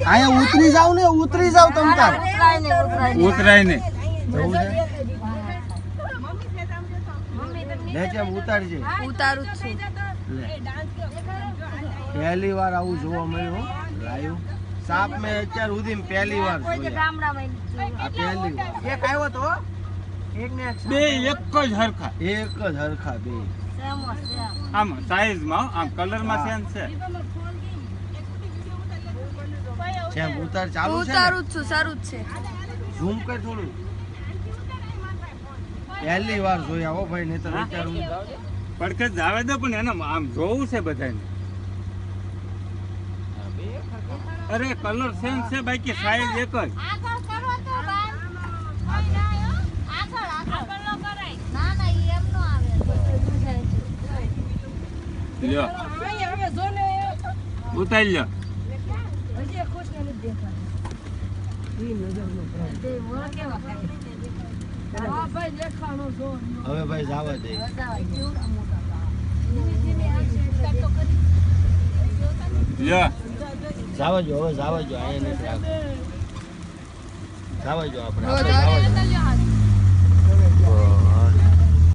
આયા ઉતરી જાવ ને, ઉતરી જાવ તમ તાર. ઉતરાય ને જવું છે લે કેમ ઉતારજે. ઉતારું જ છું. લે પહેલી વાર આવું જોવા મળ્યું લાઈવ સાપ મેં અત્યાર સુધી પહેલી વાર જોયા. આ પહેલી વાર એક આવ્યો તો એક ને બે એક જ હરખા એક જ હરખા બે. આમ સાઈઝ માં આમ કલર માં સેમ છે. જેમ ઉતાર ચાલુ છે ને ઉતારું જ છું. સારું જ છે. ઝૂમ કર થોડું. પહેલી વાર જોયા હો ભાઈ, નહીતર વિચારું પડકે જ આવે દો પણ એને આમ જોવું છે બધાને. અરે કલર સેમ છે બાકી સાઈઝ એક જ. લ્યો ઉતારી લ્યો. હવે ભાઈ જવા દે. લ્યો જવા જો, હવે જવા જો. આયા નથી રાખવું. જવા જો આપણે હવે આપણે જવા જો.